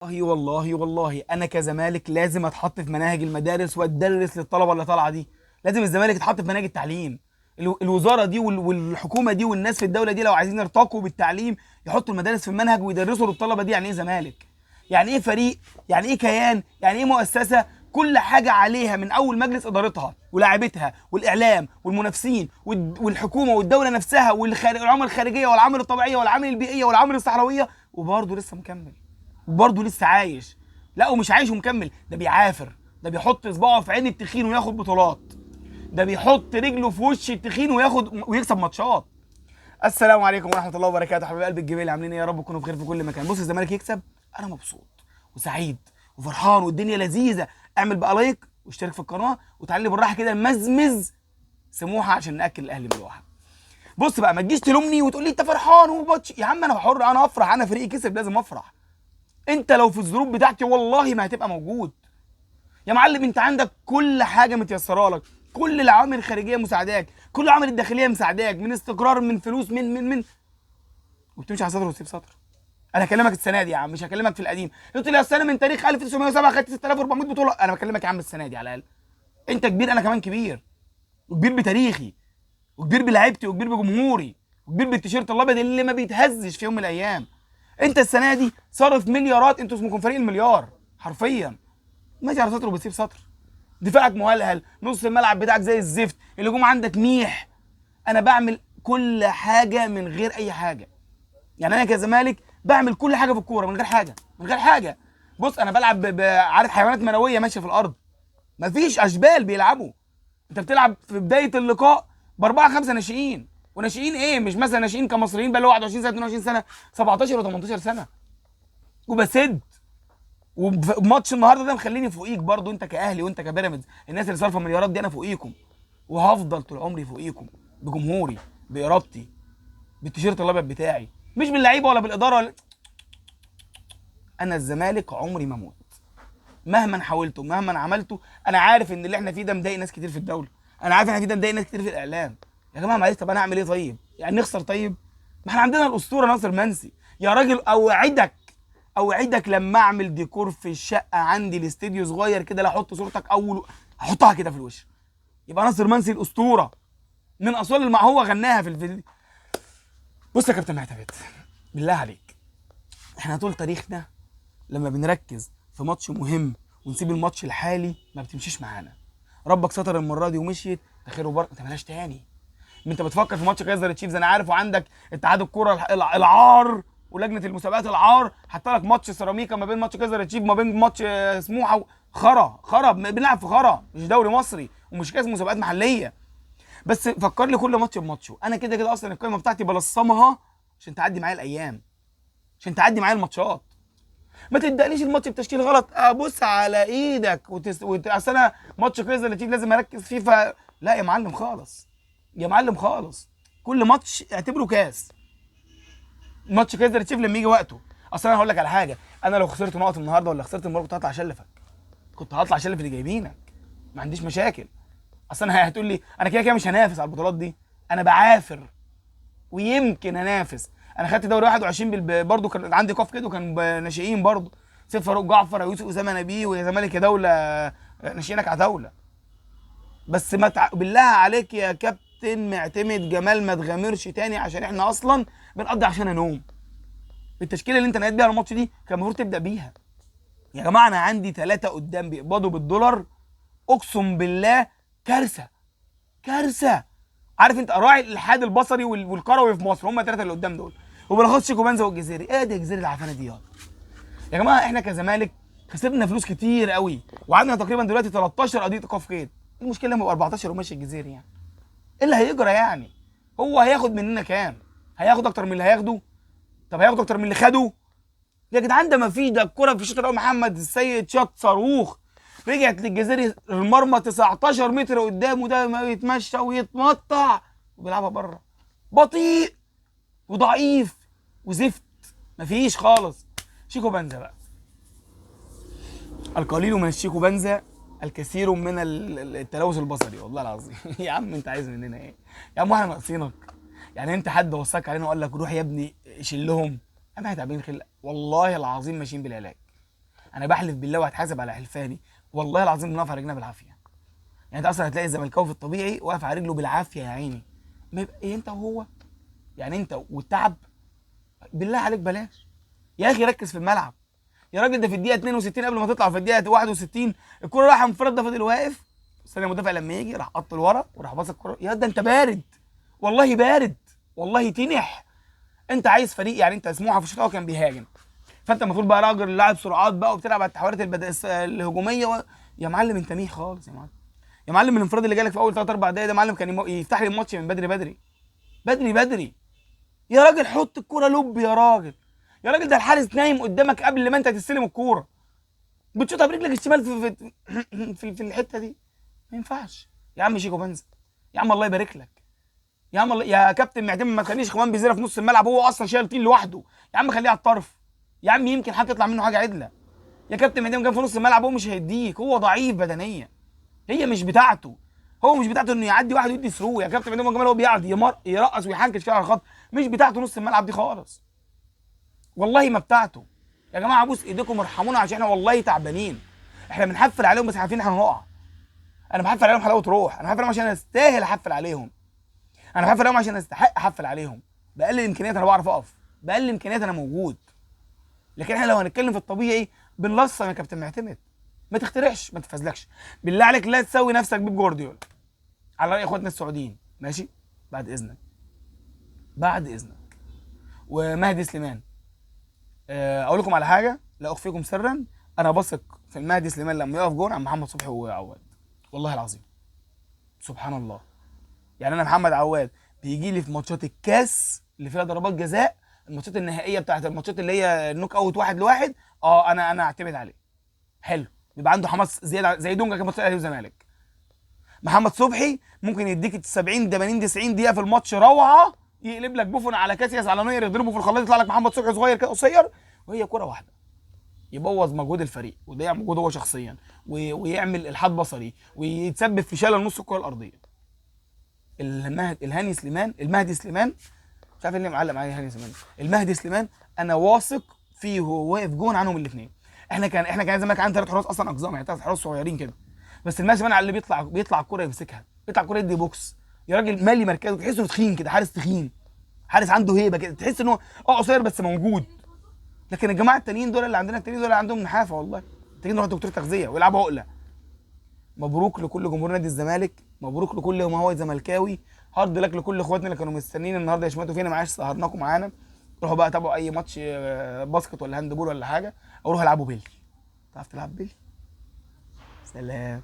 والله انا كزمالك لازم اتحط في مناهج المدارس واتدرس للطلبه اللي طالعه دي. لازم الزمالك يتحط في مناهج التعليم. الوزاره دي والحكومه دي والناس في الدوله دي لو عايزين يرتقوا بالتعليم يحطوا المدارس في المنهج ويدرسوا للطلبه دي يعني ايه زمالك، يعني ايه فريق، يعني ايه كيان، يعني ايه مؤسسه. كل حاجه عليها من اول مجلس ادارتها ولاعبتها والاعلام والمنافسين والحكومه والدوله نفسها والعوامل الخارجيه والعوامل الطبيعيه والعوامل البيئيه والعوامل الصحراويه، وبرضه لسه مكمل وبرضه لسه عايش. لا ومش عايش ومكمل، ده بيعافر، ده بيحط صباعه في عين التخين وياخد بطولات، ده بيحط رجله في وش التخين ويكسب ماتشات. السلام عليكم ورحمه الله وبركاته، حبايب قلب الجميل، عاملين ايه؟ يا رب تكونوا بخير في كل مكان. بص الزمالك يكسب انا مبسوط وسعيد وفرحان والدنيا لذيذه. اعمل بقى لايك واشترك في القناه وتعالي بالراحه كده نمزمز سموحه عشان ناكل الاهلي ملوحه. بص بقى، ما تجيش تلومني وتقول لي انت فرحان وبطش، يا عم انا حر، انا افرح، انا فريقي كسب لازم افرح. انت لو في الظروف بتاعتي والله ما هتبقى موجود يا معلم. انت عندك كل حاجه متيسره لك، كل العوامل الخارجيه مساعداك، كل العوامل الداخليه مساعداك، من استقرار، من فلوس، من وبتمشي على سطر وتسيب سطر. انا هكلمك السنه دي يا عم، مش هكلمك في القديم. قلت لي السنه من تاريخ 1907 خدت 6400 بطوله، انا بكلمك يا عم السنه دي على الاقل. انت كبير، انا كمان كبير، وكبير بتاريخي، وكبير بلعيبتي، وكبير بجمهوري، وكبير بالتيشيرت الابيض اللي ما بيتهزش في يوم من الايام. انت السنه دي صارف مليارات، انتوا اسمكم فريق المليار حرفيا. ماشي على سطر وبتسيب سطر. دفاعك مهلهل، نص الملعب بتاعك زي الزفت، الهجوم عندك ميح. انا بعمل كل حاجه من غير اي حاجه. يعني انا كزمالك بعمل كل حاجه في الكوره من غير حاجه، من غير حاجه. بص انا بلعب عارف حيوانات منويه ماشيه في الارض، مفيش اشبال بيلعبوا. انت بتلعب في بدايه اللقاء باربعه خمسه ناشئين، وناشئين ايه؟ مش مثلا ناشئين كمصريين بقى اللي هو 21 سنه 22 سنه، 17 و18 سنه، وبسد. وماتش النهارده ده مخليني فوقيك برضو، انت كاهلي وانت كبيراميدز، الناس اللي صارفه مليارات دي انا فوقيكم، وهفضل طول عمري فوقيكم بجمهوري، بارادتي، بالتيشيرت الابيض بتاعي، مش باللعيبه ولا بالاداره ولا... انا الزمالك عمري ما اموت مهما حاولته مهما عملته. انا عارف ان اللي احنا فيه ده مضايق ناس كتير في الدوله، انا عارف ان احنا فيه ده مضايق ناس كتير في الاعلام. يا جماعه معلش، طب انا اعمل ايه؟ طيب يعني نخسر؟ طيب ما احنا عندنا الاسطوره ناصر منسي. يا راجل اوعدك لما اعمل ديكور في الشقه عندي الاستديو صغير كده، لا احط صورتك اول، احطها كده في الوش، يبقى ناصر منسي الاسطوره من اصوات اللي هو غناها في الفيديو. بص يا كابتن معتمد، بالله عليك، احنا طول تاريخنا لما بنركز في ماتش مهم ونسيب الماتش الحالي ما بتمشيش معانا. ربك ستر المره دي ومشيت، ده خير وبركه، ما تعملهاش تاني. انت بتفكر في ماتش كايزر تشيفز، انا عارف، وعندك اتحاد الكوره العار ولجنه المسابقات العار حتى لك ماتش سيراميكا ما بين ماتش كايزر تشيف ما بين ماتش سموحه خرا بنلعب في خرا، مش دوري مصري ومش كاس مسابقات محليه. بس فكر لي كل ماتش بماتشه، انا كده كده اصلا القائمه بتاعتي بلصمها عشان تعدي معايا الايام، عشان تعدي معايا الماتشات. ما تدقليش الماتش بتشكيل غلط ابص على ايدك اصل انا ماتش كايزر تشيف لازم اركز فيه لا يا معلم خالص، يا معلم خالص. كل ماتش اعتبره كاس. ماتش كايزر تشيف لما يجي وقته، اصل انا هقول لك على حاجه، انا لو خسرت نقط النهارده ولا خسرت المباراه كنت هطلع اشلفك، كنت هطلع اشلف اللي جايبينك، ما عنديش مشاكل. اصل انا هتقول لي انا كده كده مش هنافس على البطولات دي، انا بعافر ويمكن انافس. انا خدت دوري 21 برضه كان عندي قاف كده وكان ناشئين برضه، سيف فاروق جعفر، يا يوسف اسامه نبيه، ويا زمالك يا دوله، ناشئينك على دوله. بس ما بالله عليك يا كابتن معتمد جمال ما تغامرش تاني، عشان احنا اصلا بنقضي عشان نوم. التشكيله اللي انت ناديت بيها الماتش دي كان المفروض تبدا بيها. يا جماعه انا عندي ثلاثه قدام بيقبضوا بالدولار، اقسم بالله كارثه، كارثه. عارف انت راعي الالحاد البصري والكروي في مصر هم الثلاثه اللي قدام دول، وبالاخص شيكو بنزا والجزيري. ايه ده الجزيري العفانه دي يا جماعه؟ احنا كزمالك خسرنا فلوس كتير قوي، وعندنا تقريبا دلوقتي 13 قضيه ايقاف قيد. إيه المشكله لما يبقى 14 وماشي الجزيري يعني؟ ايه اللي هيجرى يعني؟ هو هياخد مننا كام؟ هياخد اكتر من اللي هياخده؟ طب هياخد اكتر من اللي خده؟ يا جدعان ده ما فيش، ده الكوره في الشوط الاول محمد السيد شاط صاروخ، رجعت للجزيري المرمى 19 متر قدامه، ده ما يتمشى ويتمطع وبيلعبها بره، بطيء وضعيف وزفت، مفيش خالص. شيكو بنزا بقى، القليل من الشيكو بنزا الكثير من التلوث البصري والله العظيم. يا عم انت عايز مننا ايه؟ يا عم احنا ناقصينك؟ يعني انت حد وصاك علينا وقال لك روح يا ابني شيلهم؟ احنا تعبانين خلق والله العظيم، ماشيين بالعلاج، انا بحلف بالله وهتحاسب على حلفاني، والله العظيم بنقف على رجلنا بالعافيه. يعني انت اصلا هتلاقي الزملكاوي في الطبيعي واقف على رجله بالعافيه يا عيني، ما يبقى إيه انت وهو؟ يعني انت والتعب، بالله عليك بلاش يا اخي، ركز في الملعب. يا راجل ده في الدقيقه 62 قبل ما تطلع، في الدقيقه 61 الكوره رايحه انفراد، ده فضل واقف استنى المدافع لما يجي، راح قط لورا وراح باص الكوره. يا ده انت بارد، والله بارد، والله تنح. انت عايز فريق، يعني انت سموحه في الشوط الاول كان بيهاجم، فانت المفروض بقى راجل لاعب سرعات بقى وبتلعب على التحولات الهجوميه يا معلم انت مين خالص يا معلم. يا معلم الانفراد اللي جالك في اول 3 4 دقايق ده معلم كان يفتح لي الماتش من بدري بدري بدري بدري. يا راجل حط الكوره لوب يا راجل. يا راجل ده الحارس نايم قدامك قبل ما انت تستلم الكوره، بتشوطها برجلك الشمال في الحته دي، ما ينفعش. يا عم شيكو بنزل، يا عم الله يبارك لك، يا عم الله، يا كابتن معتمد ما تخليش خوان بيزيرة في نص الملعب، هو اصلا شايل طين لوحده. يا عم خليه على الطرف، يا عم يمكن حتى يطلع منه حاجه عدله. يا كابتن معتمد كان في نص الملعب، هو مش هيديك، هو ضعيف بدنيا، هي مش بتاعته، هو مش بتاعته انه يعدي واحد ويدي ثرو. يا كابتن معتمد جمال هو بيقعد يرقص ويحنكش كده على الخط، مش بتاعته نص الملعب دي خالص، والله ما بتاعته. يا جماعه ابوس ايديكم ارحمونا عشان احنا والله تعبانين، احنا بنحفل عليهم بس عارفين احنا هنقع. انا بحفل عليهم حلاوه روح، انا بحفل عليهم عشان استاهل احفل عليهم، انا بحفل عليهم عشان استحق احفل عليهم. باقل الامكانيات انا بعرف اقف، باقل الامكانيات انا موجود. لكن احنا لو هنتكلم في الطبيعي بنلصم يا كابتن معتمد، ما تخترعش، ما تفزلكش بالله عليك، لا تسوي نفسك بيب جوارديولا على راي اخواتنا السعوديين، ماشي؟ بعد اذنك، بعد اذنك. ومهدي سليمان، اقول لكم على حاجه لا اخفيكم سرا، انا بثق في المهدي سليمان لما يقف جون عن محمد صبحي وعواد، والله العظيم، سبحان الله. يعني انا محمد عواد بيجي لي في ماتشات الكاس اللي فيها ضربات جزاء، الماتشات النهائيه بتاعت الماتشات اللي هي النوك اوت 1-1، انا اعتمد عليه، حلو، بيبقى عنده حماس زياده زي دونجا كان ماتش الاهلي والزمالك. محمد صبحي ممكن يديك 70 80 90 دقيقه في الماتش روعه، يقلب لك بوفون على كاسياس على نوير، يضربه في الخلاط يطلع لك محمد صبحي صغير كده قصير، وهي كره واحده يبوظ مجهود الفريق ويضيع مجهوده هو شخصيا، ويعمل الحاد بصري ويتسبب في شلل نص الكره الارضيه. الهاني سليمان، المهدي سليمان، مش عارف اللي معلق معايا هاني سليمان، المهدي سليمان انا واثق فيه وهو واقف جون عنهم الاثنين. احنا كان زمان عندنا 3 حراس اصلا اقزام، يعني 3 حراس صغيرين كده، بس المهدي سليمان على اللي بيطلع الكوره يمسكها، بيطلع الكوره يدي بوكس، يا راجل مالي مركزه، تحسه تخين كده، حارس تخين، حارس عنده هيبه كده، تحس ان هو قصير بس موجود. لكن الجماعه التانيين دول اللي عندنا، التانيين دول اللي عندهم نحافه، والله التانيين دول دكتور تغذيه ويلعبوا عقله. مبروك لكل جمهور نادي الزمالك، مبروك لكل ما هو زملكاوي، هارد لك لكل اخواتنا اللي كانوا مستنيين النهارده يشمتوا فينا، معلش سهرناكم معانا. روحوا بقى تابعوا اي ماتش باسكت ولا هاند بول ولا حاجه، او روحوا العبوا بيلي. تعرف تلعب بيلي؟ سلام.